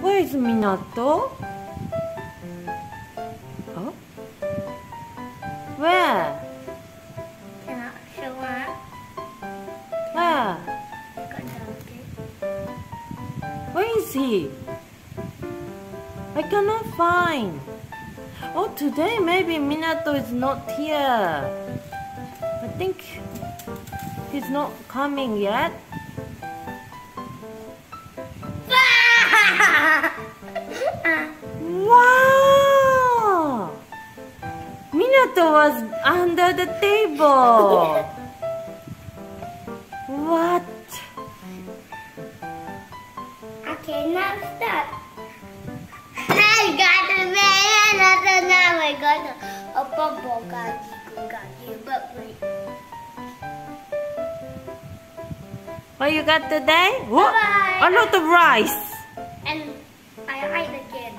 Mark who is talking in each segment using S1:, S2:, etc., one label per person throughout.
S1: Where is Minato? Oh? Where?
S2: Cannot show her.
S1: Where? Where is he? I cannot find. Oh, today maybe Minato is not here. I think he's not coming yet. Wow! Minato was under the table. What?
S2: Okay, now start. I got the man, and now I got a bubble kake, but wait.
S1: What you got today? What?
S2: Bye-bye.
S1: A lot of rice.
S2: And I hide again.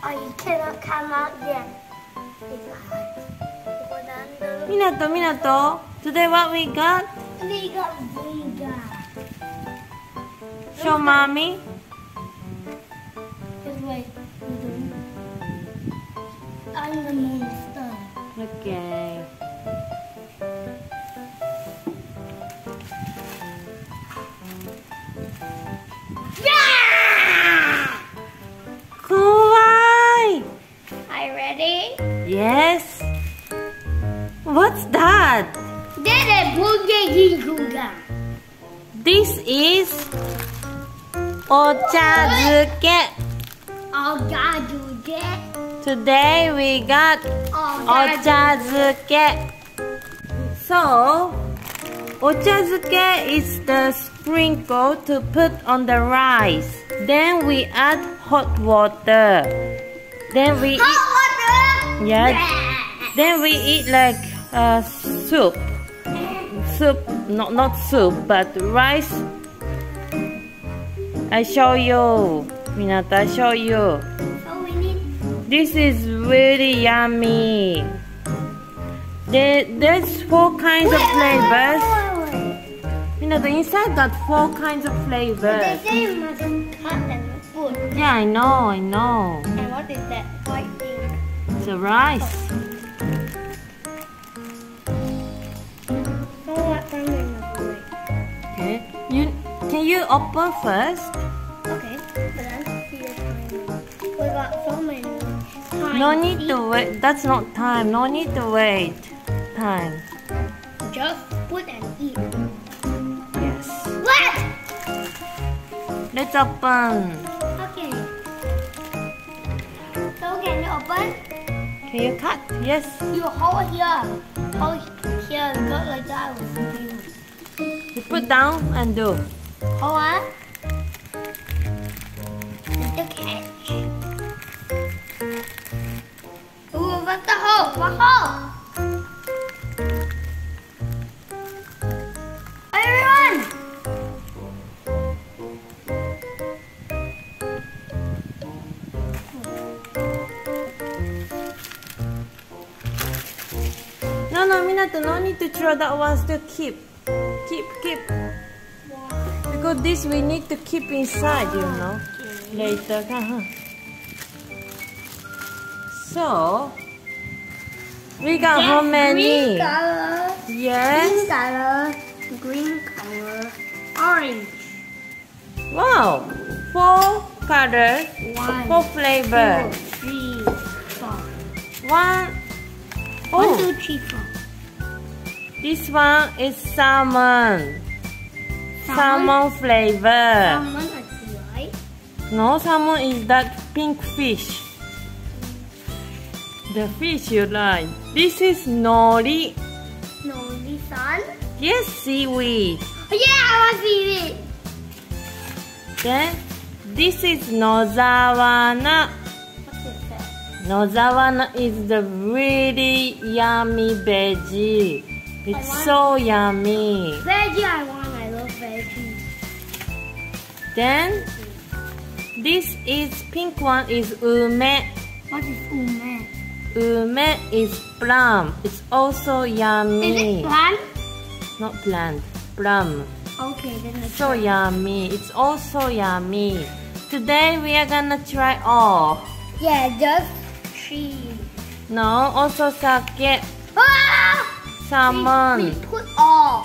S2: Oh, you cannot come out yet. It's hard.
S1: Minato, today what we got?
S2: We got vinegar.
S1: Show mommy.
S2: Just wait. I'm the monster.
S1: Okay.
S2: Yeah!
S1: Kawaii.
S2: Are you ready?
S1: Yes. What's that? This is Ocha Zuke. Today we got Ocha Zuke. So, Ocha Zuke is the sprinkle to put on the rice. Then we add hot water. Then we eat. Yeah. Then we eat like soup. Soup, not soup, but rice. I show you, Minato. I show you.
S2: So we need.
S1: This is really yummy. There's 4 kinds of flavors. Minato, inside got 4 kinds of flavors.
S2: They say you mustn't cut and put.
S1: Yeah, I know.
S2: And what is that white thing?
S1: It's a rice. Okay. Can you open first?
S2: Okay, but then we got so many.
S1: No need to wait. That's not time. No need to wait. Time.
S2: Just put and eat.
S1: Yes.
S2: What?
S1: Let's open.
S2: Okay. So can you open?
S1: Can you cut? Yes.
S2: You hold here. Hold here. Go like that.
S1: You put down and do.
S2: Hold on. The catch. Ooh, what's the hole? What hole? Everyone!
S1: No, Minato, no need to throw that one. Still keep. Keep. Because this we need to keep inside, you know. Later. So, we got how many?
S2: Green color.
S1: Yes.
S2: Green color. Orange.
S1: Wow. 4 colors. 4 flavors.
S2: 2, 3, 4.
S1: 1.
S2: 1,
S1: Oh,
S2: 2, 3, 4.
S1: this one is salmon. Salmon flavor.
S2: Salmon I see, right?
S1: No, salmon is that pink fish. The fish you like. This is nori.
S2: Nori-san?
S1: Yes, seaweed.
S2: Oh, yeah, I want seaweed.
S1: Then this is nozawana.
S2: What is that?
S1: Nozawana is the really yummy veggie. It's so yummy.
S2: Veggie I want. I love veggie.
S1: Then this is pink one is ume.
S2: What is ume?
S1: Ume is plum. It's also yummy.
S2: Is it plum?
S1: not plant. Plum.
S2: Okay, then I
S1: So yummy. It's also yummy. Today we are gonna try all.
S2: Yeah, just 3.
S1: No, also sake,
S2: Ah!
S1: salmon.
S2: We put all.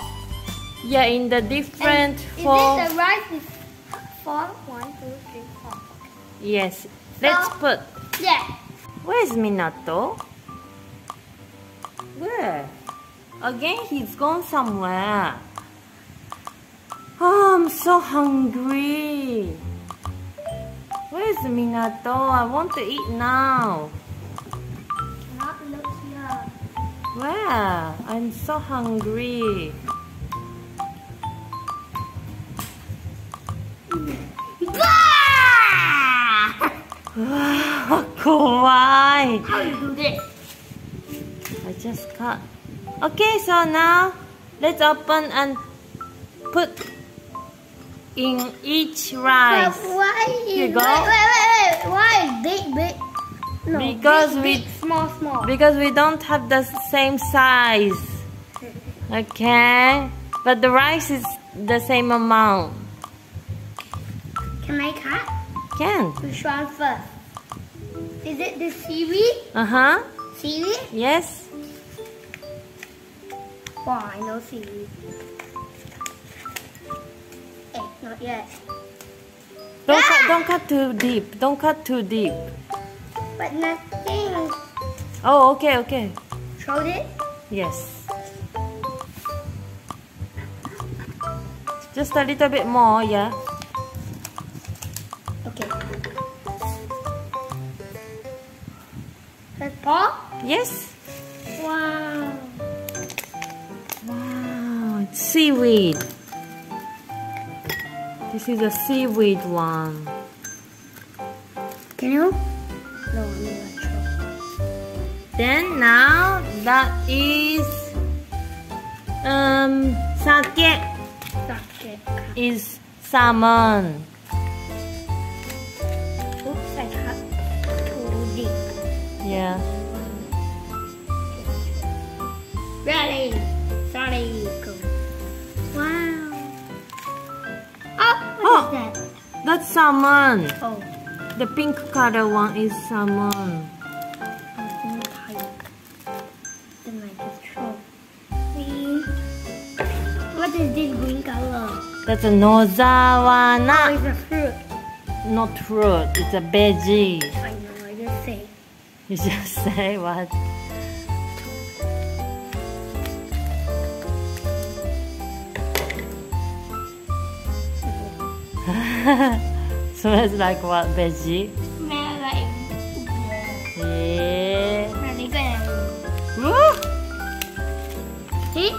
S1: Yeah, in the different
S2: Is
S1: form.
S2: it the rice is 4? 1, 2, 3, 4.
S1: Yes. Let's put.
S2: Yeah.
S1: Where's Minato? Where? Again, he's gone somewhere. Oh, I'm so hungry. Where's Minato? I want to eat now.
S2: Not look here.
S1: Where? I'm so hungry. Kawaii.
S2: How do you do this?
S1: I just cut. Okay, so now let's open and put in each rice.
S2: But why
S1: Here
S2: is
S1: you go.
S2: Wait. Why is big? No,
S1: Because
S2: big, small.
S1: Because we don't have the same size. Okay, but the rice is the same amount.
S2: Can I cut?
S1: Can.
S2: Which one first? Is it the seaweed?
S1: Uh-huh.
S2: Seaweed?
S1: Yes.
S2: Wow, I know seaweed. Not yet.
S1: Don't cut too deep. Don't cut too deep.
S2: But nothing.
S1: Oh, okay.
S2: Throw it?
S1: Yes. Just a little bit more, yeah.
S2: Okay. Let's pour?
S1: Yes.
S2: Wow.
S1: Wow, it's seaweed. This is a seaweed one.
S2: Can you? No, I'm not sure.
S1: Then now that is sake
S2: Sake.
S1: is salmon.
S2: Oops, I cut too deep.
S1: Yeah.
S2: Ready. Sorry. Go. Wow. Oh, what is that?
S1: That's salmon.
S2: Oh.
S1: The pink color one is salmon.
S2: I'm tired. Then I just throw. See? What is this green color?
S1: That's a nozawana.
S2: Oh, it's a fruit.
S1: Not fruit, it's a veggie.
S2: I know, I just say.
S1: You just say what? Smells like what veggie?
S2: Smell like.
S1: Yeah.
S2: Really good.
S1: Woo!
S2: See?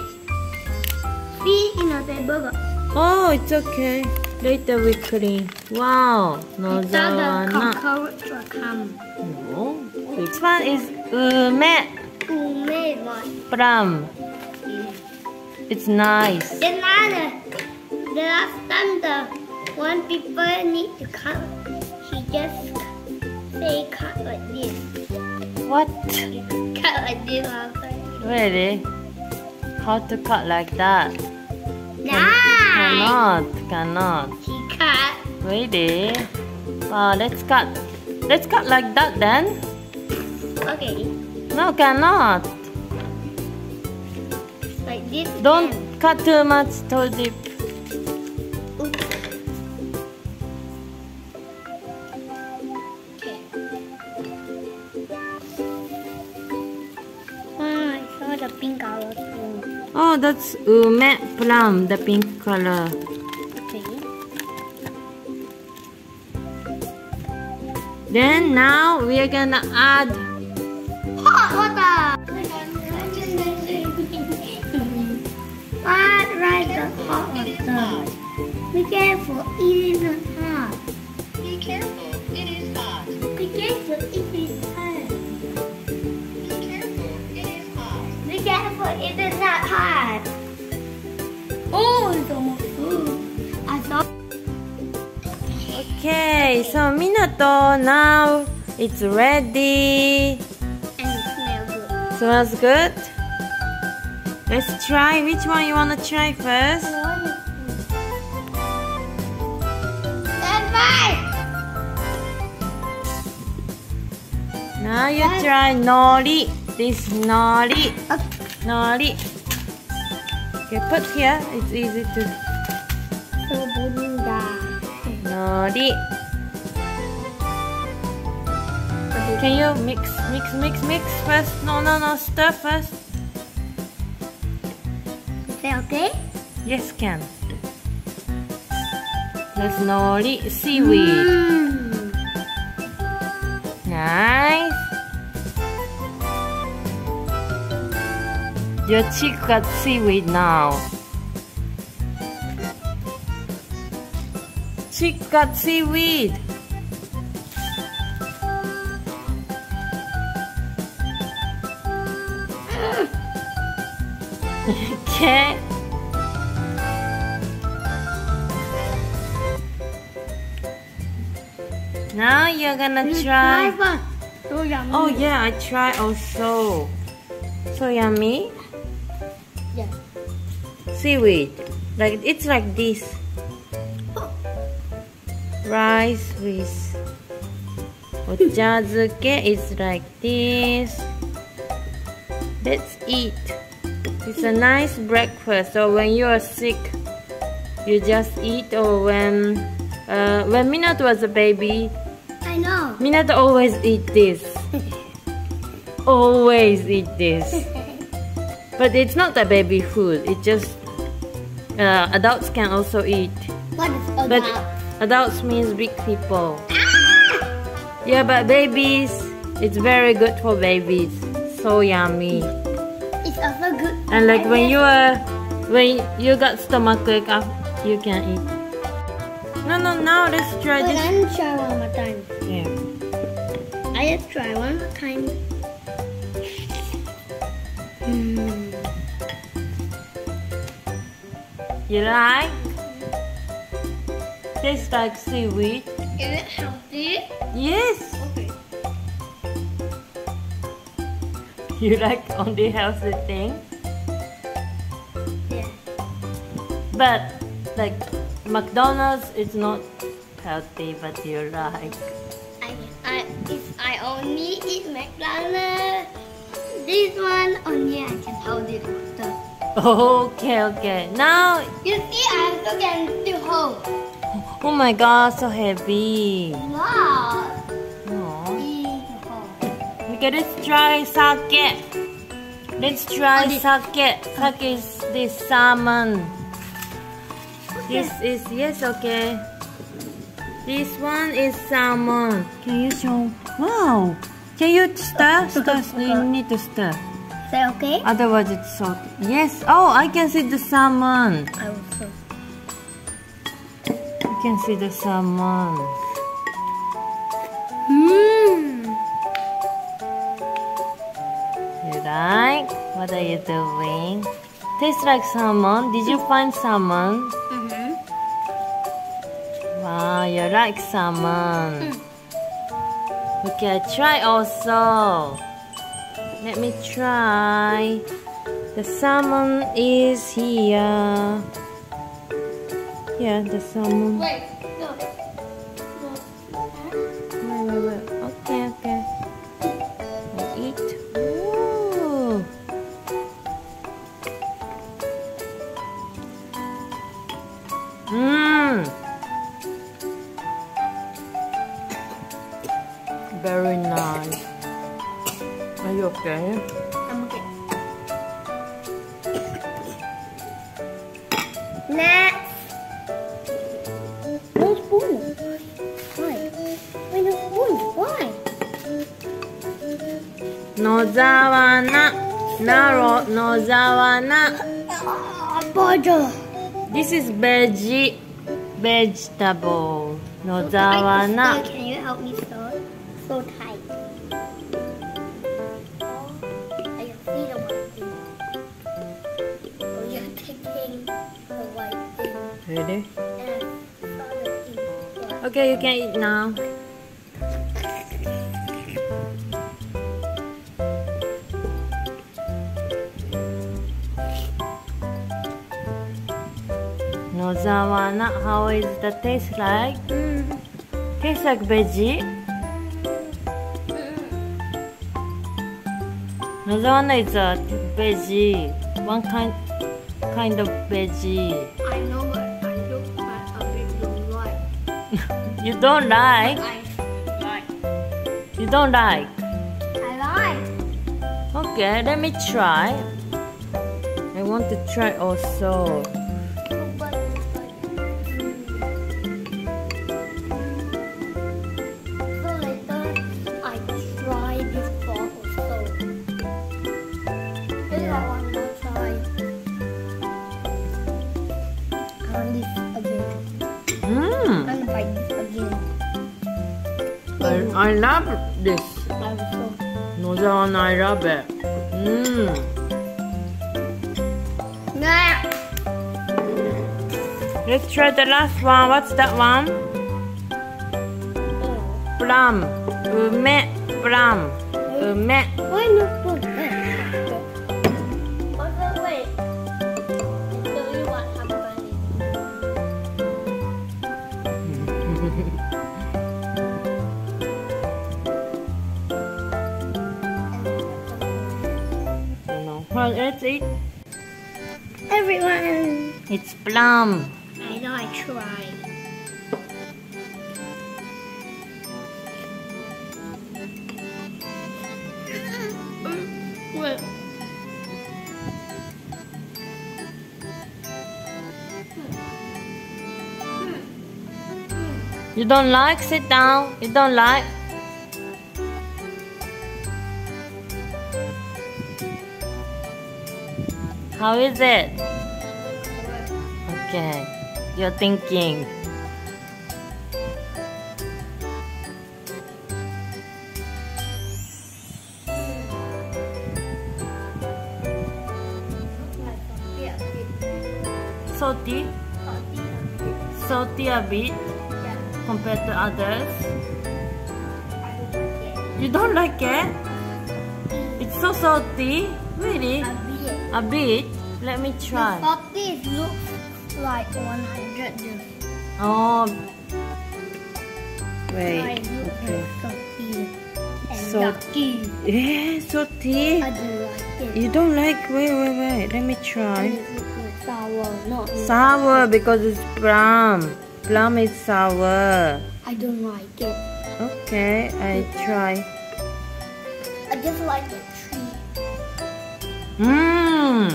S2: See in a burger.
S1: Oh, it's okay. Later we clean. Wow,
S2: I thought the
S1: nozawana.
S2: cockroach will come.
S1: No. Which one is ume
S2: Made one.
S1: plum? It's nice.
S2: The last time the one people need to cut, he just say cut like this.
S1: What?
S2: Cut like this last time.
S1: Really? How to cut like that?
S2: Nice.
S1: Cannot.
S2: He cut.
S1: Really? Wow, let's cut. Let's cut like that then.
S2: Okay.
S1: No, cannot.
S2: Like this.
S1: Don't cut too much, too deep.
S2: Oops. Okay. Oh, I saw the pink color too.
S1: Oh, that's ume plum, the pink color.
S2: Okay.
S1: Then now we are gonna add
S2: Hot water. What? Right, the hot water. Be careful, it is not hot.
S3: Be careful, it is hot.
S2: Be careful, it is hot.
S3: Be careful, it is hot.
S2: Be careful, it is not hot. Oh, it's almost full. I saw.
S1: Okay, so Minato, now it's ready.
S2: And it smells good.
S1: Smells good? Let's try. Which one you wanna try first? Now you try nori. This nori. Nori. Okay, put here. It's easy to. Nori. Can you mix first? No, stir first.
S2: Is that okay?
S1: Yes, can. There's nori seaweed. Nice. Your chick got seaweed now. Chick got seaweed. Okay. Now you're gonna try.
S2: So yummy.
S1: Oh yeah, I try also. So yummy.
S2: Yeah.
S1: Seaweed. Like it's like this. Rice with Ocha Zuke is like this. Let's eat. It's a nice breakfast. So when you are sick, you just eat. Or when Minato was a baby,
S2: I know.
S1: Minato always eat this. Always eat this. But it's not a baby food. It just adults can also eat.
S2: What is adult?
S1: But adults means big people. Yeah, but babies, it's very good for babies. So yummy.
S2: It's also good.
S1: And like when you got stomachache, you can eat. No, now let's try this.
S2: Let's try one more time.
S1: Yeah.
S2: I just try one more time.
S1: You like? Tastes like seaweed.
S2: Is it healthy?
S1: Yes.
S2: Okay.
S1: You like only healthy thing?
S2: Yeah.
S1: But like McDonald's is not healthy, but you like.
S2: If I only eat McDonald's, this one only I can hold it water.
S1: Okay. Now,
S2: You see, I also can still hold.
S1: oh my God, so heavy.
S2: Wow.
S1: Oh.
S2: Easy to hold.
S1: Okay, let's try sake. Let's try sake. Sake is this salmon. This is, yes, okay. This one is salmon. Can you show? Wow. Can you stir? You need to stir.
S2: Is that okay?
S1: Otherwise it's salty. Yes. Oh, I can see the salmon.
S2: I also.
S1: You can see the salmon. You like? What are you doing? Tastes like salmon. Did you find salmon? Wow, you like salmon. Okay, try also. Let me try. The salmon is here. Yeah, the salmon.
S2: Wait, no.
S1: Wait. Okay. I'll eat. Ooh. Very nice. Are you okay?
S2: I'm okay. Next. No spoon. Why? Why no spoon? Why?
S1: Nozawana. Naro nozawana.
S2: Burger.
S1: This is vegetable. Nozawana.
S2: Can you help me sew? So tight. I can see the white thing. Oh, you're taking the white thing.
S1: Ready?
S2: And I saw the thing.
S1: Okay, you can eat now. Nozawa, how is the taste like? Tastes like veggie. Nozawa is a veggie. One kind of veggie.
S2: I know, but I don't like.
S1: You don't like?
S2: I like.
S1: You don't like?
S2: I like.
S1: Okay, let me try. I want to try also.
S2: So later, I try this for also. This
S1: Yeah.
S2: one more try. And this again. And bite this again.
S1: I love this.
S2: Also.
S1: Nozawa, I love it.
S2: Nah.
S1: Let's try the last one. What's that one? Plum. Ume. Plum. Ume.
S2: Why not put that? Also, wait. I'll tell you what happened.
S1: Well, let's eat.
S2: Everyone.
S1: It's plum.
S2: I know, I tried. Wait.
S1: You don't like? Sit down. You don't like? How is it? Okay. You're thinking. Salty? Salty a bit compared to others. You don't like it? It's so salty? Really? A bit? Let me try.
S2: Salty looks like 100 juice.
S1: Oh.
S2: I
S1: Wait.
S2: look
S1: Okay.
S2: like salty and
S1: So-
S2: yucky.
S1: Yeah, salty.
S2: I don't like it.
S1: You don't like? Wait. Let me
S2: And
S1: try.
S2: it looks like sour, not
S1: Sour because it's plum. Plum is sour.
S2: I don't like it.
S1: Okay, I try.
S2: I just like the tree. Huh?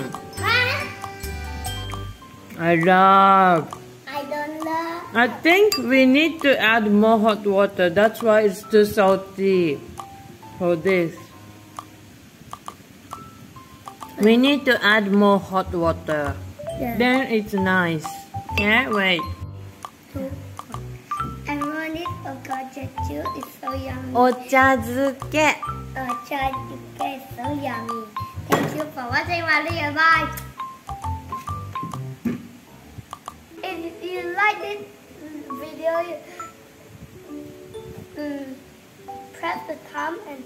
S1: I love.
S2: I don't love.
S1: I think we need to add more hot water. That's why it's too salty for this. We need to add more hot water.
S2: Yeah.
S1: Then it's nice. Yeah, wait.
S2: Everyone eat Ocha Zuke. It's so yummy.
S1: Ocha Zuke.
S2: Ocha Zuke is so yummy. Thank you for watching my video. Bye. If you like this video, press the thumb and